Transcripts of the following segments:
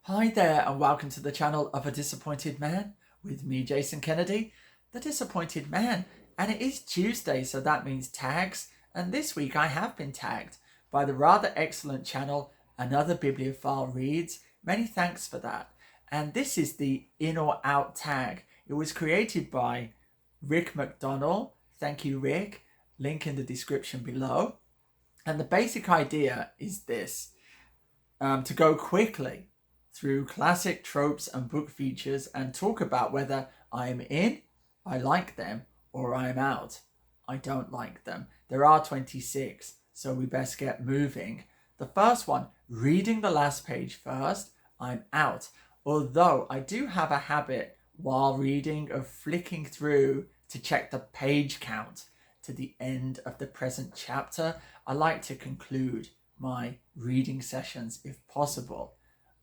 Hi there and welcome to the channel of A Disappointed Man with me, Jason Kennedy, the Disappointed Man. And it is Tuesday, so that means tags. And this week I have been tagged by the rather excellent channel Another Bibliophile Reads. Many thanks for that. And this is the in or out tag. It was created by Rick McDonald. Thank you, Rick. Link in the description below. And the basic idea is this, to go quickly through classic tropes and book features and talk about whether I am in, I like them, or I am out, I don't like them. There are 26, so we best get moving. The first one, reading the last page first, I'm out. Although I do have a habit while reading of flicking through to check the page count to the end of the present chapter. I like to conclude my reading sessions, if possible,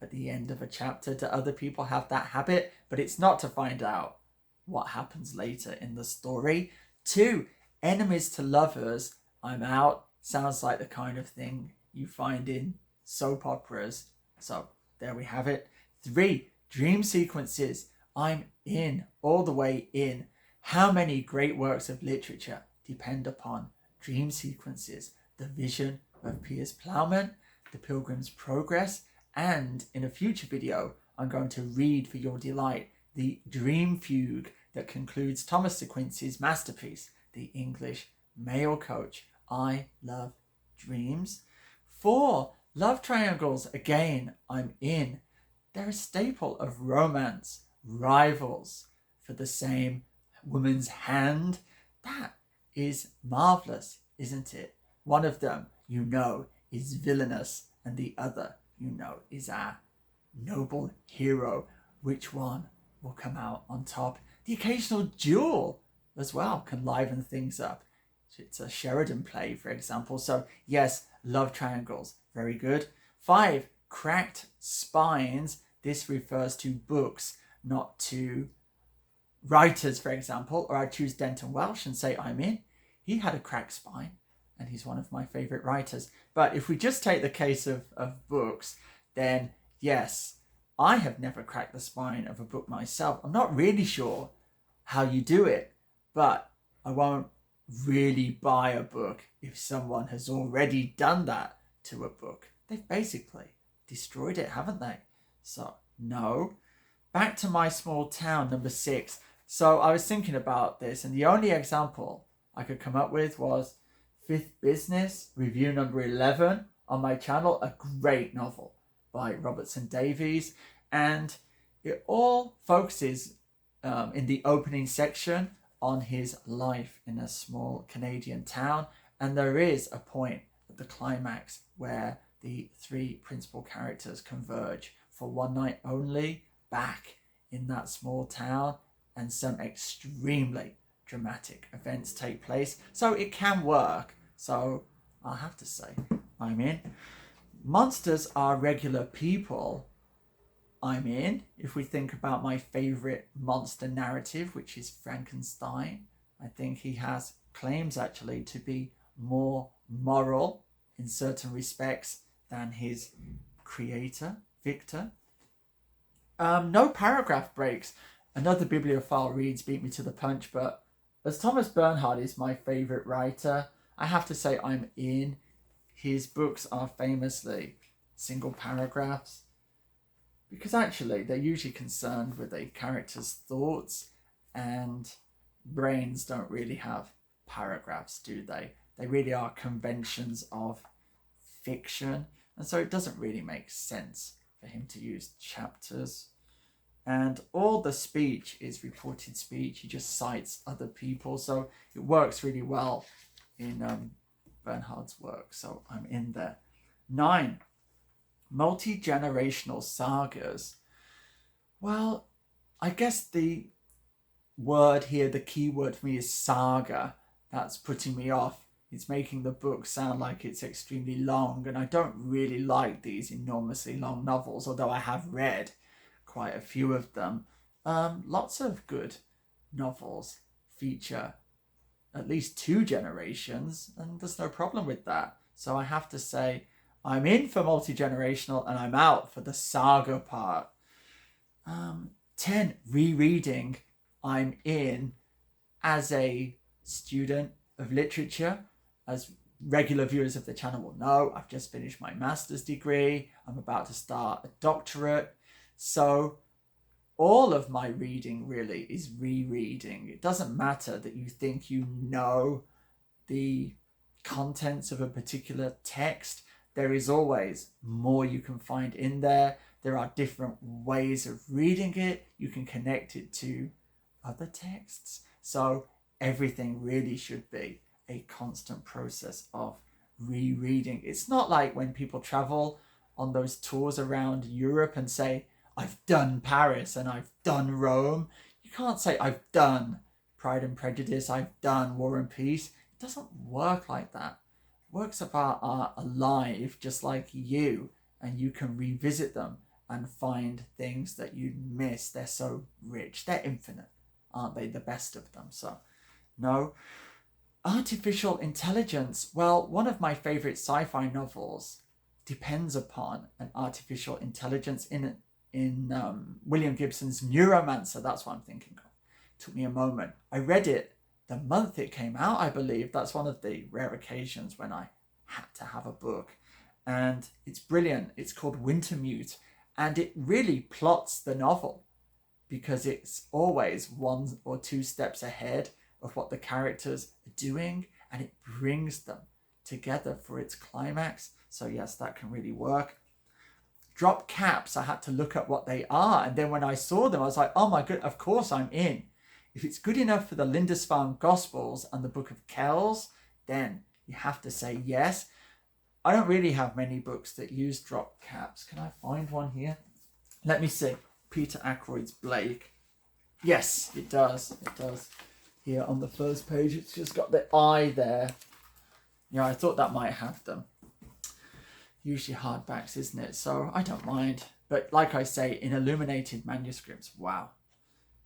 at the end of a chapter. Do other people have that habit? But it's not to find out what happens later in the story. 2, enemies to lovers, I'm out. Sounds like the kind of thing you find in soap operas. So there we have it. 3, dream sequences, I'm in, all the way in. How many great works of literature depend upon dream sequences? The Vision of Piers Plowman, The Pilgrim's Progress, and in a future video, I'm going to read for your delight the dream-fugue that concludes Thomas de Quincey's masterpiece, The English Mail Coach. I love dreams. 4, love triangles, again, I'm in. They're a staple of romance. Rivals for the same woman's hand. That is marvelous, isn't it? One of them, you know, is villainous, and the other, you know, is our noble hero. Which one will come out on top? The occasional duel as well can liven things up. It's a Sheridan play, for example. So yes, love triangles, very good. 5, cracked spines. This refers to books, not to writers, for example. Or I choose Denton Welch and say I'm in. He had a cracked spine and he's one of my favorite writers. But if we just take the case of books, then yes, I have never cracked the spine of a book myself. I'm not really sure how you do it, but I won't really buy a book if someone has already done that to a book. They've basically destroyed it, haven't they? So no. Back to my small town, number 6. So I was thinking about this, and the only example I could come up with was Fifth Business, review number 11 on my channel, a great novel by Robertson Davies. And it all focuses in the opening section on his life in a small Canadian town. And there is a point at the climax where the 3 principal characters converge for one night only back in that small town, and some extremely dramatic events take place. So it can work. So I'll have to say I'm in. Monsters are regular people, I'm in. If we think about my favorite monster narrative, which is Frankenstein, I think he has claims actually to be more moral in certain respects than his creator, Victor. No paragraph breaks. Another Bibliophile Reads beat me to the punch, but as Thomas Bernhard is my favorite writer, I have to say I'm in. His books are famously single paragraphs, because actually they're usually concerned with a character's thoughts, and brains don't really have paragraphs, do they? They really are conventions of fiction, and so it doesn't really make sense for him to use chapters. And all the speech is reported speech. He just cites other people, so it works really well in Bernhard's work. So I'm in there. 9, multi-generational sagas. Well, I guess the word here, the key word for me is saga. That's putting me off. It's making the book sound like it's extremely long, and I don't really like these enormously long novels, although I have read quite a few of them. Lots of good novels feature at least 2 generations, and there's no problem with that. So I have to say I'm in for multi-generational and I'm out for the saga part. 10, rereading. I'm in as a student of literature. As regular viewers of the channel will know, I've just finished my master's degree. I'm about to start a doctorate. So all of my reading really is rereading. It doesn't matter that you think you know the contents of a particular text. There is always more you can find in there. There are different ways of reading it. You can connect it to other texts. So everything really should be a constant process of rereading. It's not like when people travel on those tours around Europe and say, I've done Paris and I've done Rome. You can't say, I've done Pride and Prejudice, I've done War and Peace. It doesn't work like that. Works of art are alive just like you, and you can revisit them and find things that you miss. They're so rich. They're infinite, aren't they? The best of them. So, no. Artificial intelligence. Well, one of my favorite sci-fi novels depends upon an artificial intelligence in William Gibson's Neuromancer. That's what I'm thinking of. It took me a moment. I read it the month it came out, I believe. That's one of the rare occasions when I had to have a book. And it's brilliant. It's called Wintermute. And it really plots the novel because it's always 1 or 2 steps ahead of what the characters are doing, and it brings them together for its climax. So yes, that can really work. Drop caps, I had to look at what they are, and then when I saw them I was like, oh my god, of course I'm in. If it's good enough for the Lindisfarne Gospels and the Book of Kells, then you have to say yes. I don't really have many books that use drop caps. Can I find one here? Let me see. Peter Ackroyd's Blake. Yes, it does. It does. Here on the first page, it's just got the eye there. Yeah, I thought that might have them. Usually hardbacks, isn't it? So I don't mind. But like I say, in illuminated manuscripts, wow.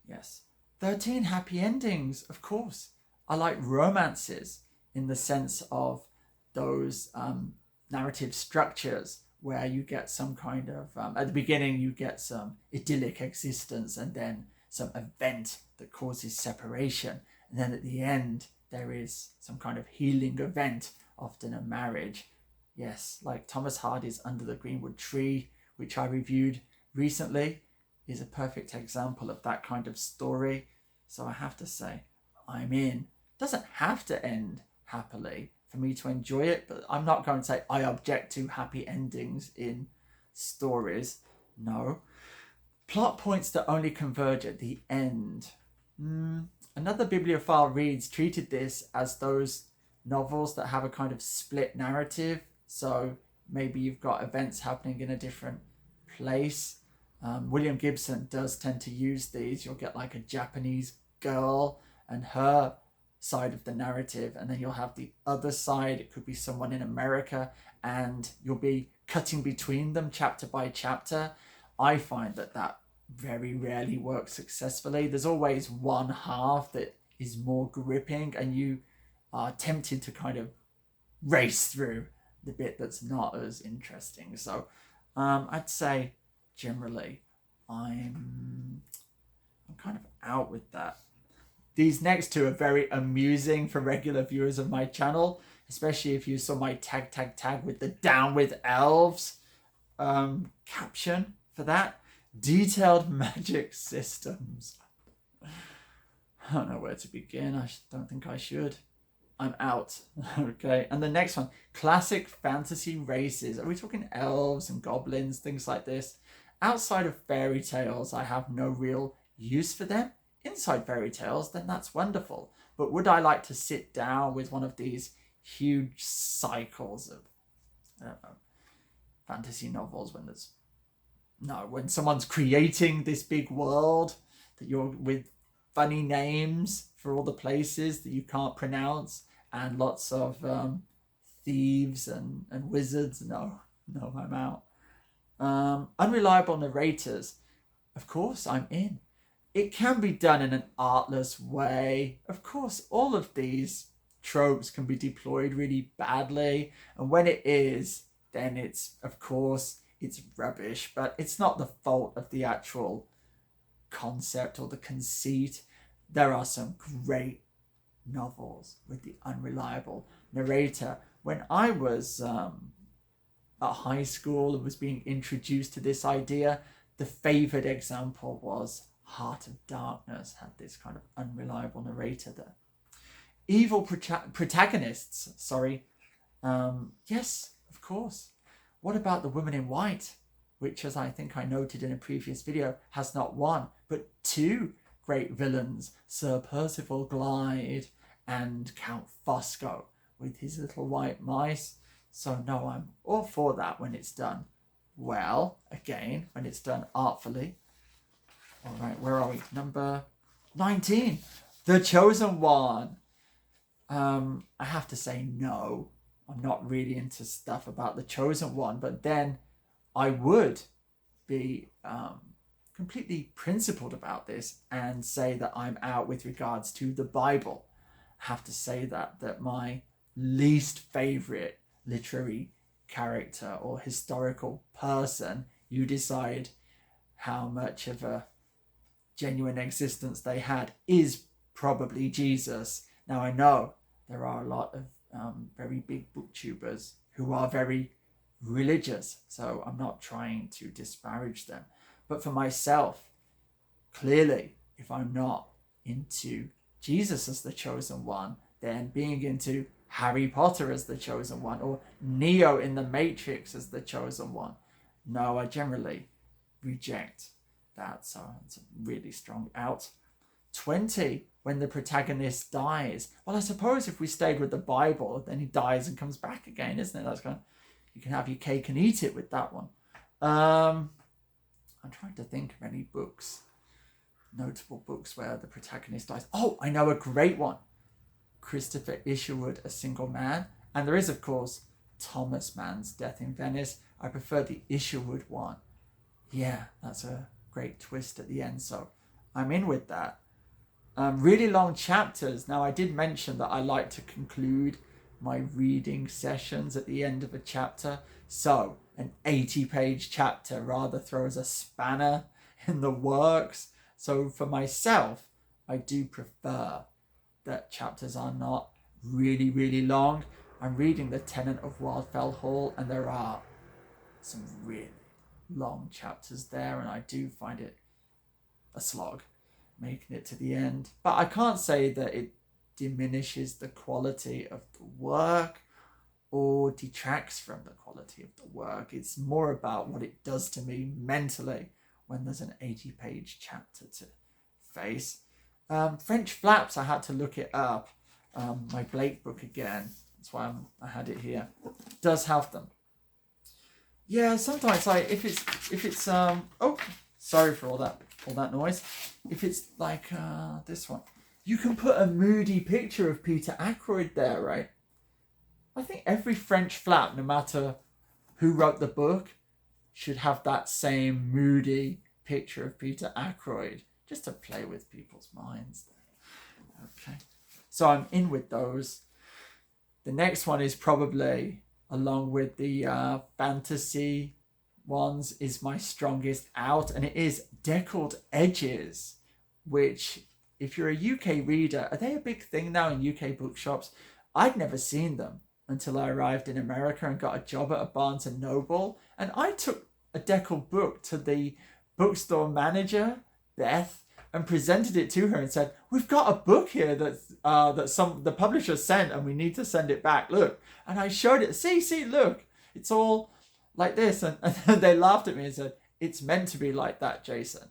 Yes. 13 happy endings, of course. I like romances in the sense of those narrative structures where you get some kind of, at the beginning you get some idyllic existence and then some event that causes separation. And then at the end, there is some kind of healing event, often a marriage. Yes, like Thomas Hardy's Under the Greenwood Tree, which I reviewed recently, is a perfect example of that kind of story. So I have to say, I'm in. It doesn't have to end happily for me to enjoy it, but I'm not going to say I object to happy endings in stories. No. Plot points that only converge at the end. Another bibliophile reads treated this as those novels that have a kind of split narrative. So maybe you've got events happening in a different place. William Gibson does tend to use these. You'll get like a Japanese girl and her side of the narrative, and then you'll have the other side. It could be someone in America, and you'll be cutting between them chapter by chapter. I find that very rarely works successfully. There's always one half that is more gripping, and you are tempted to kind of race through the bit that's not as interesting. So I'd say generally I'm kind of out with that. These next two are very amusing for regular viewers of my channel, especially if you saw my tag with the Down with Elves caption for that. Detailed magic systems. I don't know where to begin. I don't think I should. I'm out. Okay. And the next one, classic fantasy races. Are we talking elves and goblins, things like this? Outside of fairy tales, I have no real use for them. Inside fairy tales, then that's wonderful. But would I like to sit down with one of these huge cycles of, I don't know, fantasy novels when someone's creating this big world that you're with funny names for all the places that you can't pronounce and lots of thieves and wizards? No, I'm out. Unreliable narrators, of course I'm in. It can be done in an artless way. Of course, all of these tropes can be deployed really badly, and when it is, then it's, of course, it's rubbish, but it's not the fault of the actual concept or the conceit. There are some great novels with the unreliable narrator. When I was at high school and was being introduced to this idea, the favoured example was Heart of Darkness, had this kind of unreliable narrator there. Evil protagonists, yes, of course. What about The Woman in White, which, as I think I noted in a previous video, has not one, but two great villains, Sir Percival Glyde and Count Fosco, with his little white mice. So no, I'm all for that when it's done well, again, when it's done artfully. All right, where are we? Number 19, The Chosen One. I have to say no. I'm not really into stuff about The Chosen One, but then I would be completely principled about this and say that I'm out with regards to the Bible. I have to say that my least favorite literary character or historical person, you decide how much of a genuine existence they had, is probably Jesus. Now, I know there are a lot of very big booktubers who are very religious, so I'm not trying to disparage them. But for myself, clearly, if I'm not into Jesus as the chosen one, then being into Harry Potter as the chosen one, or Neo in the Matrix as the chosen one, no, I generally reject that. So it's a really strong out. 20, when the protagonist dies. Well, I suppose if we stayed with the Bible, then he dies and comes back again, isn't it? That's kind of, you can have your cake and eat it with that one. I'm trying to think of any books, notable books where the protagonist dies. Oh, I know a great one. Christopher Isherwood, A Single Man. And there is, of course, Thomas Mann's Death in Venice. I prefer the Isherwood one. Yeah, that's a great twist at the end, so I'm in with that. Really long chapters. Now, I did mention that I like to conclude my reading sessions at the end of a chapter. So an 80-page chapter rather throws a spanner in the works. So for myself, I do prefer that chapters are not really, really long. I'm reading The Tenant of Wildfell Hall, and there are some really long chapters there, and I do find it a slog making it to the end. But I can't say that it diminishes the quality of the work or detracts from the quality of the work. It's more about what it does to me mentally when there's an 80-page chapter to face. French Flaps, I had to look it up. My Blake book again. That's why I had it here. It does have them. Yeah, sometimes like if it's oh, sorry for all that noise. If it's like this one, you can put a moody picture of Peter Ackroyd there, right? I think every French Flap, no matter who wrote the book, should have that same moody picture of Peter Ackroyd, just to play with people's minds. Okay, so I'm in with those. The next one is probably, along with the fantasy ones, is my strongest out, and it is Deckled Edges, which, if you're a UK reader, are they a big thing now in UK bookshops? I'd never seen them until I arrived in America and got a job at a Barnes and Noble, and I took a Deckled book to the bookstore manager, Beth, and presented it to her and said, "We've got a book here that the publisher sent, and we need to send it back. Look." And I showed it. See, look, it's all like this. And they laughed at me and said, "It's meant to be like that, Jason."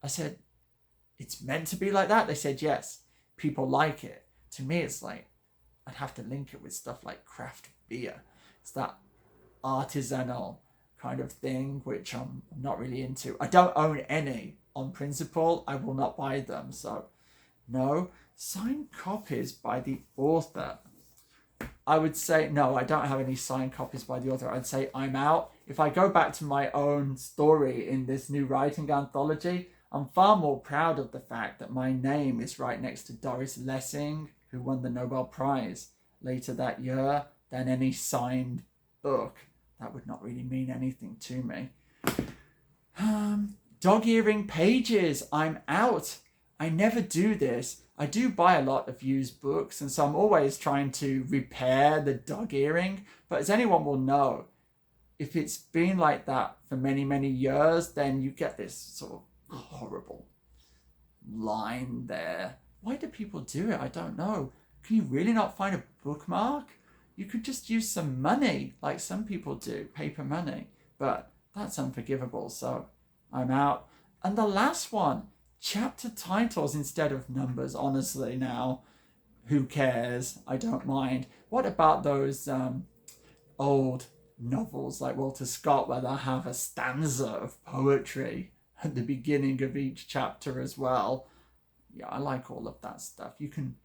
I said, "It's meant to be like that?" They said, "Yes, people like it." To me, it's like, I'd have to link it with stuff like craft beer. It's that artisanal kind of thing, which I'm not really into. I don't own any. On principle, I will not buy them. So, no. Signed copies by the author. I would say, no, I don't have any signed copies by the author. I'd say I'm out. If I go back to my own story in this new writing anthology, I'm far more proud of the fact that my name is right next to Doris Lessing, who won the Nobel Prize later that year, than any signed book that would not really mean anything to me. Dog-earing pages. I'm out. I never do this. I do buy a lot of used books, and so I'm always trying to repair the dog earring. But as anyone will know, if it's been like that for many, many years, then you get this sort of horrible line there. Why do people do it? I don't know. Can you really not find a bookmark? You could just use some money, like some people do, paper money. But that's unforgivable, so I'm out. And the last one, chapter titles instead of numbers. Honestly, now, who cares? I don't mind. What about those old novels like Walter Scott, where they have a stanza of poetry at the beginning of each chapter as well? Yeah, I like all of that stuff. You can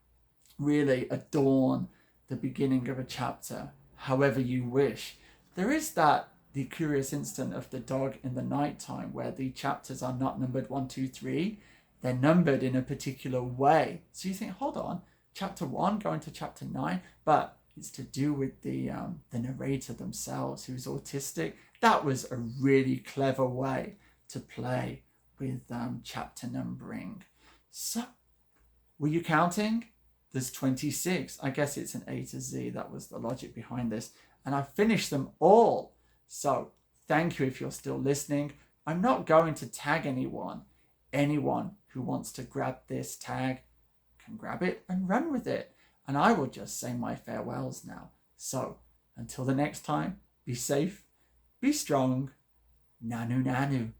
really adorn the beginning of a chapter however you wish. There is the curious incident of the dog in the nighttime, where the chapters are not numbered 1, 2, 3. They're numbered in a particular way. So you think, hold on, chapter 1 going to chapter 9, but it's to do with the narrator themselves, who's autistic. That was a really clever way to play with chapter numbering. So, were you counting? There's 26. I guess it's an A to Z. That was the logic behind this. And I finished them all. So, thank you if you're still listening. I'm not going to tag anyone. Anyone who wants to grab this tag can grab it and run with it. And I will just say my farewells now. So, until the next time, be safe, be strong, nanu nanu.